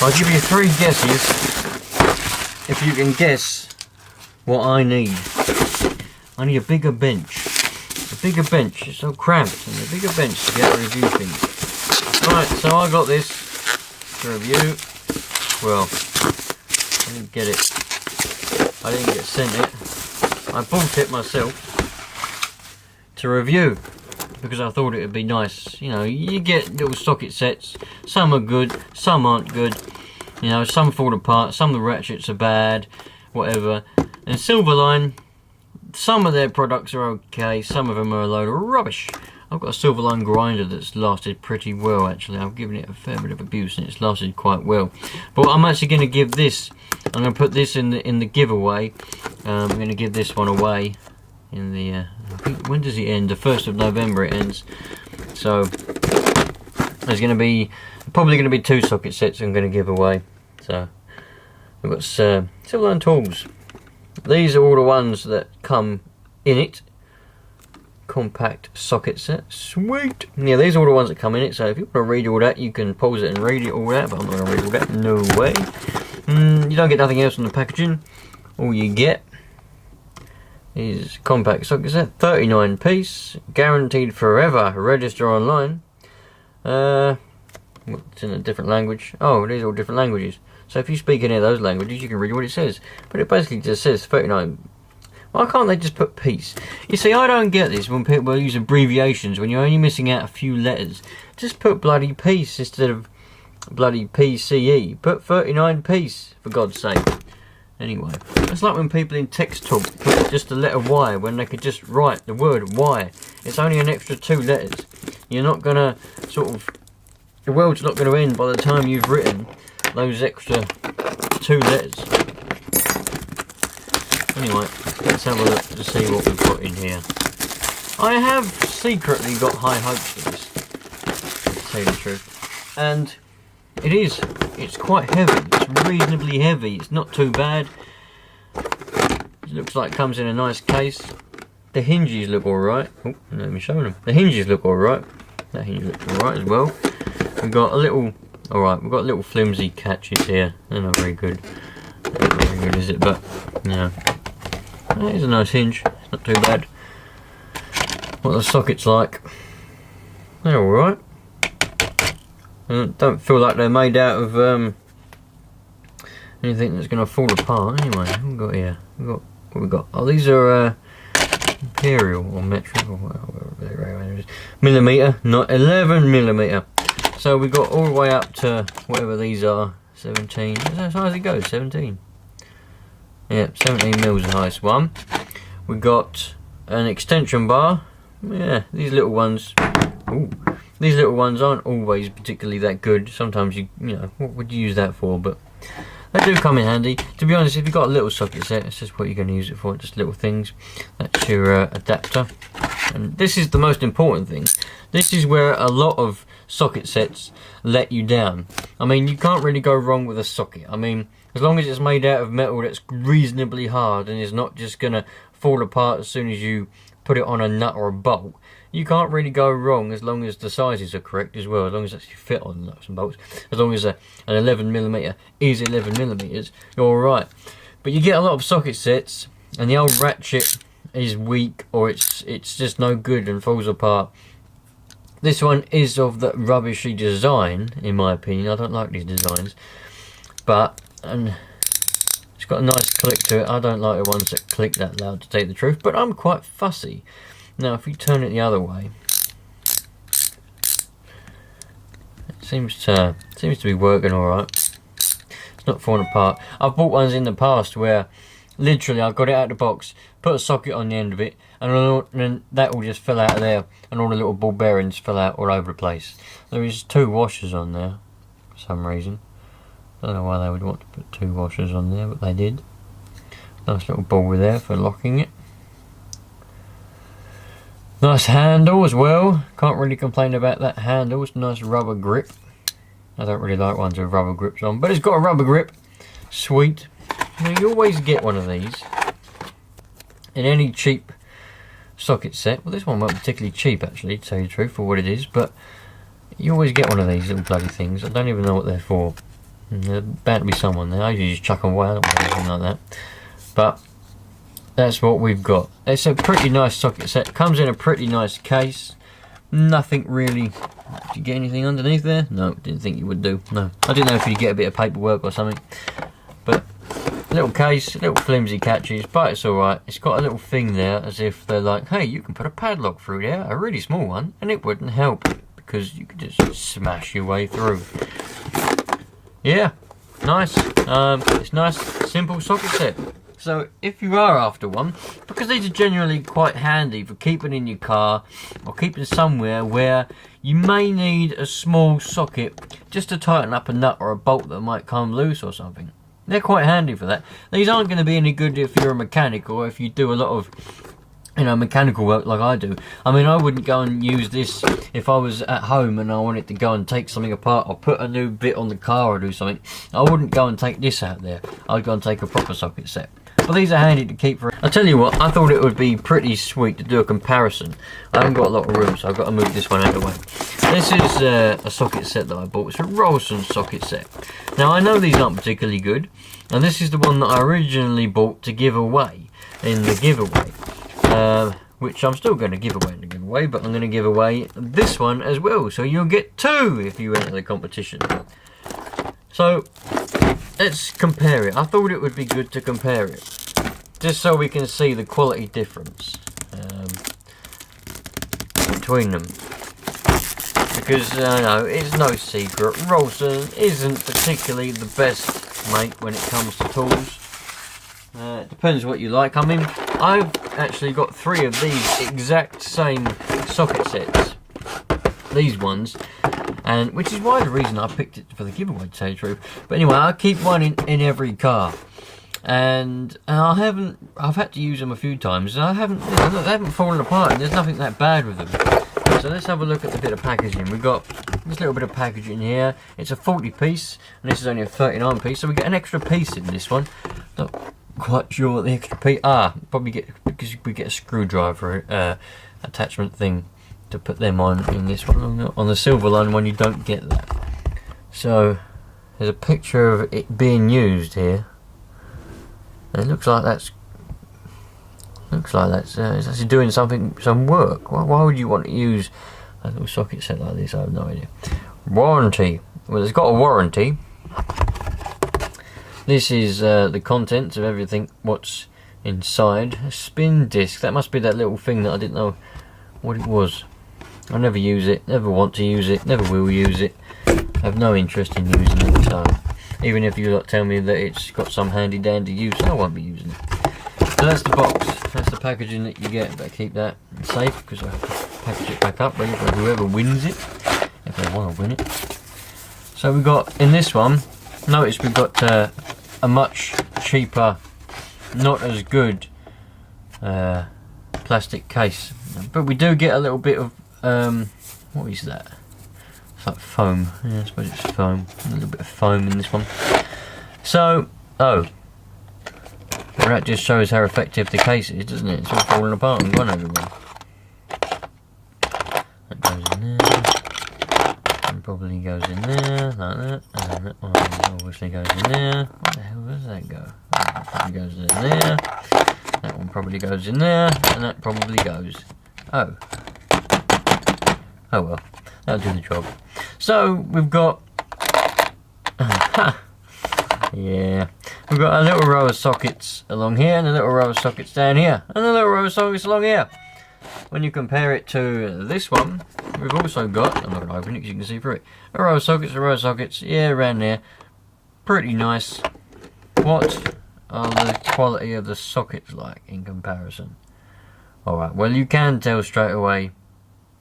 I'll give you 3 guesses if you can guess what I need. I need a bigger bench. A bigger bench. It's so cramped, and a bigger bench to be able to review things. Right, so I got this to review. Well, I didn't get it. I didn't get sent it. I bought it myself to review because I thought it would be nice. You know, you get little socket sets. Some are good, some aren't good. You know, some fall apart, some of the ratchets are bad, whatever. And Silverline, some of their products are okay, some of them are a load of rubbish. I've got a Silverline grinder that's lasted pretty well actually. I've given it a fair bit of abuse and it's lasted quite well. But I'm actually going to give this, I'm going to put this in the giveaway. I'm going to give this one away in the, I think, when does it end? The 1st of November it ends. So, there's going to be, probably going to be 2 socket sets I'm going to give away. So, we've got Silverline tools. These are all the ones that come in it. Compact socket set. Sweet! Yeah, these are all the ones that come in it, so if you want to read all that, you can pause it and read it all that, but I'm not going to read all that, no way. You don't get nothing else on the packaging. All you get is compact socket set, 39 piece, guaranteed forever, register online. It's in a different language. Oh, these are all different languages. So if you speak any of those languages, you can read what it says. But it basically just says 39. Why can't they just put piece? You see, I don't get this when people use abbreviations when you're only missing out a few letters. Just put bloody piece instead of bloody PCE. Put 39 piece, for God's sake. Anyway, it's like when people in text talk put just the letter Y when they could just write the word Y. It's only an extra 2 letters. You're not going to sort of... The world's not going to end by the time you've written those extra 2 letters. Anyway, let's have a look to see what we've got in here. I have secretly got high hopes for this, to tell you the truth. And it's quite heavy. It's reasonably heavy. It's not too bad. It looks like it comes in a nice case. The hinges look alright. Oh, let me show them. The hinges look alright. That hinge looks alright as well. We've got a little... Alright, we've got little flimsy catches here. They're not very good. Not very good, is it? But, yeah. That is a nice hinge. It's not too bad. What the socket's like. They're alright. Don't feel like they're made out of anything that's going to fall apart. Anyway, what have we got here? What we got? Oh, these are imperial or metric or whatever. Millimeter, not 11mm. So we got all the way up to whatever these are. 17. Is that as high as it goes? 17. Yeah, 17 mils is the highest one. We got an extension bar. Yeah, these little ones. Ooh. These little ones aren't always particularly that good. Sometimes you know, what would you use that for? But they do come in handy. To be honest, if you've got a little socket set, that's just what you're going to use it for. Just little things. That's your adapter. And this is the most important thing. This is where a lot of socket sets let you down. I mean, you can't really go wrong with a socket. I mean, as long as it's made out of metal that's reasonably hard and is not just going to fall apart as soon as you put it on a nut or a bolt, you can't really go wrong as long as the sizes are correct as well, as long as it actually fit on the nuts and bolts. As long as an 11mm is 11mm, you're alright. But you get a lot of socket sets and the old ratchet is weak or it's just no good and falls apart. This one is of the rubbishy design, in my opinion. I don't like these designs, but it's got a nice click to it. I don't like the ones that click that loud, to tell you the truth, but I'm quite fussy. Now, if you turn it the other way, it seems to be working all right. It's not falling apart. I've bought ones in the past where literally I got it out of the box, put a socket on the end of it, and then that all just fell out of there, and all the little ball bearings fell out all over the place. There is 2 washers on there for some reason. I don't know why they would want to put 2 washers on there, but they did. Nice little ball there for locking it. Nice handle as well. Can't really complain about that handle. It's a nice rubber grip. I don't really like ones with rubber grips on, but it's got a rubber grip. Sweet. Now, you always get one of these in any cheap socket set. Well, this one wasn't particularly cheap actually, to tell you the truth, for what it is, but You always get one of these little bloody things. I don't even know what they're for. There's bound to be someone there. I usually just chuck them away. I don't want anything like that. But that's what we've got. It's a pretty nice socket set. Comes in a pretty nice case. Nothing really. Did you get anything underneath there? No, didn't think you would do. No, I didn't know if you'd get a bit of paperwork or something. But little case, little flimsy catches, but it's alright. It's got a little thing there as if they're like, hey, you can put a padlock through there, a really small one, and it wouldn't help because you could just smash your way through. Yeah, nice. It's nice, simple socket set. So if you are after one, because these are generally quite handy for keeping in your car or keeping somewhere where you may need a small socket just to tighten up a nut or a bolt that might come loose or something. They're quite handy for that. These aren't going to be any good if you're a mechanic or if you do a lot of, you know, mechanical work like I do. I mean, I wouldn't go and use this if I was at home and I wanted to go and take something apart or put a new bit on the car or do something. I wouldn't go and take this out there. I'd go and take a proper socket set. But these are handy to keep for. I'll tell you what, I thought it would be pretty sweet to do a comparison. I haven't got a lot of room, so I've got to move this one out of the way. This is a socket set that I bought. It's a Rolson socket set. Now, I know these aren't particularly good, and this is the one that I originally bought to give away in the giveaway. Which I'm still going to give away in the giveaway, but I'm going to give away this one as well. So you'll get two if you enter the competition. So let's compare it. I thought it would be good to compare it, just so we can see the quality difference between them. Because it's no secret, Rolson isn't particularly the best mate when it comes to tools. It depends what you like. I mean, I've actually got 3 of these exact same socket sets. These ones. And which is why the reason I picked it for the giveaway, to tell you the truth. But anyway, I keep one in every car. And I've had to use them a few times. And they haven't fallen apart. And there's nothing that bad with them. So let's have a look at the bit of packaging. We've got this little bit of packaging here. It's a 40 piece, and this is only a 39 piece. So we get an extra piece in this one. Not quite sure what the extra piece. Probably get, because we get a screwdriver attachment thing to put them on in this one. On the silver line one, you don't get that. So there's a picture of it being used here. And it looks like that's it's actually doing some work. Why would you want to use a little socket set like this? I have no idea. Warranty. Well, it's got a warranty. This is the contents of everything, what's inside. A spin disc. That must be that little thing that I didn't know what it was. I never use it, never want to use it, never will use it. I have no interest in using it, so even if you tell me that it's got some handy dandy use, I won't be using it. So that's the box, that's the packaging that you get. Better keep that safe because I have to package it back up ready for whoever wins it, if they want to win it. So we've got, in this one, notice we've got a much cheaper, not as good plastic case. But we do get a little bit of, what is that? It's like foam. Yeah, I suppose it's foam. A little bit of foam in this one. So, well, that just shows how effective the case is, doesn't it? It's all falling apart and gone everywhere. That goes in there. And probably goes in there, like that. And that one obviously goes in there. Where the hell does that go? That probably goes in there. That one probably goes in there. And that probably goes. Oh well, that'll do the job. So we've got, yeah, we've got a little row of sockets along here and a little row of sockets down here and a little row of sockets along here. When you compare it to this one, we've also got, I'm not going to open it because you can see through it, a row of sockets, yeah, around there. Pretty nice. What are the quality of the sockets like in comparison? Alright, well, you can tell straight away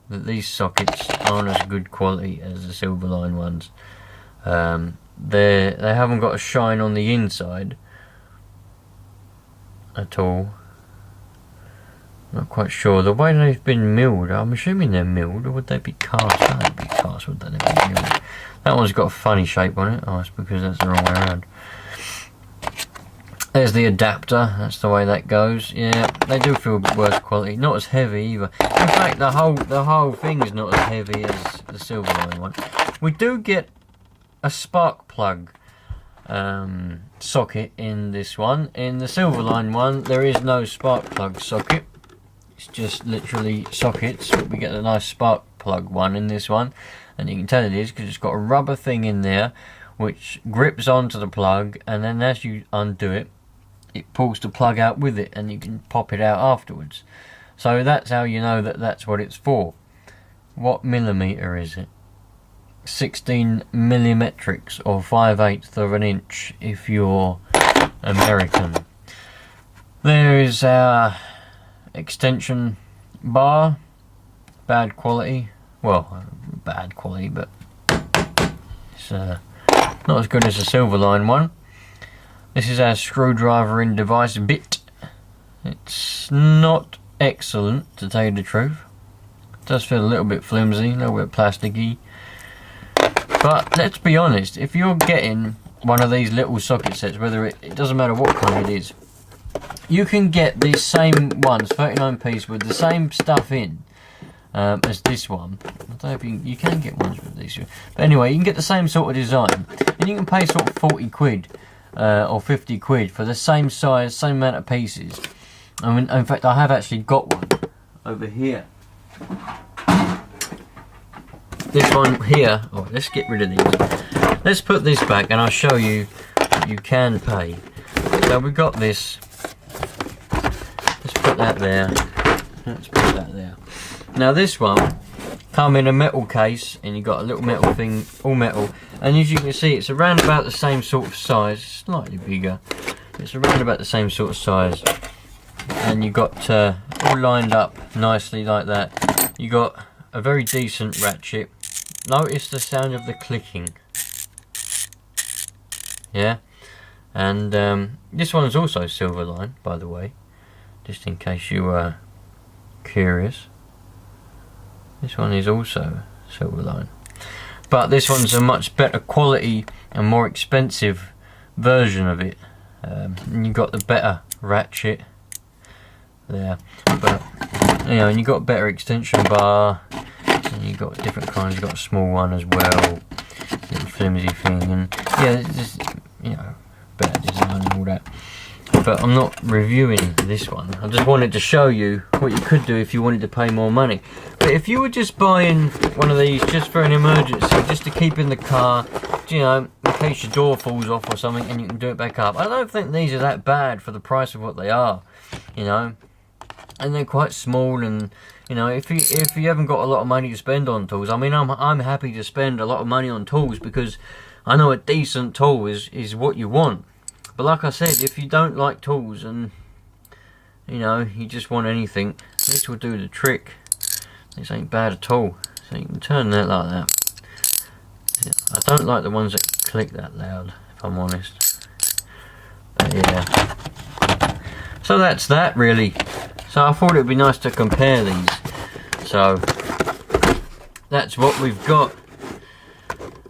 that these sockets aren't as good quality as the silver line ones. They haven't got a shine on the inside at all. Not quite sure. The way they've been milled, I'm assuming they're milled, or would they be cast? I think they'd be cast, would they? They'd be milled. That one's got a funny shape on it. Oh, it's because that's the wrong way around. There's the adapter, that's the way that goes. Yeah, they do feel a bit worse quality. Not as heavy either. In fact, the whole thing is not as heavy as the Silverline one. We do get a spark plug socket in this one. In the Silverline one, there is no spark plug socket. It's just literally sockets, but we get a nice spark plug one in this one. And you can tell it is because it's got a rubber thing in there which grips onto the plug, and then as you undo it, it pulls the plug out with it, and you can pop it out afterwards. So that's how you know that that's what it's for. What millimeter is it? 16 millimetrics, or 5/8 of an inch if you're American. There is our extension bar. Bad quality. Well, bad quality, but it's not as good as the Silverline one. This is our screwdriver in device bit. It's not excellent, to tell you the truth. It does feel a little bit flimsy, a little bit plasticky. But let's be honest, if you're getting one of these little socket sets, whether it doesn't matter what kind it is, you can get these same ones, 39 piece, with the same stuff in as this one. I don't know if you can get ones with these. But anyway, you can get the same sort of design, and you can pay sort of 40 quid or 50 quid for the same size, same amount of pieces. I mean, in fact, I have actually got one over here. This one here. Oh, let's get rid of these. Let's put this back, and I'll show you what you can pay. So we've got this. Let's put that there. Let's put that there. Now this one come in a metal case, and you've got a little metal thing, all metal, and as you can see, it's around about the same sort of size, slightly bigger. It's around about the same sort of size, and you've got all lined up nicely like that. You got a very decent ratchet. Notice the sound of the clicking. Yeah, and this one is also Silverline, by the way, just in case you were curious. This one is also Silverline, but this one's a much better quality and more expensive version of it. And you've got the better ratchet there, but you know, and you've got a better extension bar, and you've got different kinds. You've got a small one as well, little flimsy thing, and yeah, it's just, you know, better design and all that. But I'm not reviewing this one. I just wanted to show you what you could do if you wanted to pay more money. But if you were just buying one of these just for an emergency, just to keep in the car, you know, in case your door falls off or something, and you can do it back up, I don't think these are that bad for the price of what they are, you know. And they're quite small, and you know, if you haven't got a lot of money to spend on tools, I mean, I'm happy to spend a lot of money on tools because I know a decent tool is what you want. But like I said, if you don't like tools and you know, you just want anything, this will do the trick. This ain't bad at all. So you can turn that like that. Yeah, I don't like the ones that click that loud, if I'm honest. But yeah. So that's that really. So I thought it would be nice to compare these. So that's what we've got.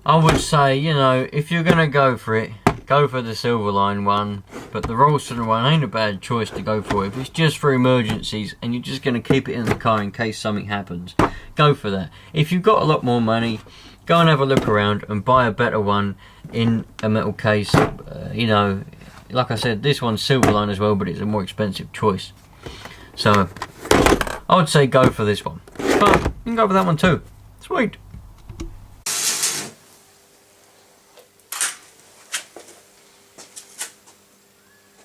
I would say, you know, if you're going to go for it, go for the Silverline one, but the Ralston one ain't a bad choice to go for. If it's just for emergencies and you're just going to keep it in the car in case something happens, go for that. If you've got a lot more money, go and have a look around and buy a better one in a metal case. You know, like I said, this one's Silverline as well, but it's a more expensive choice. So I would say go for this one, but you can go for that one too. Sweet.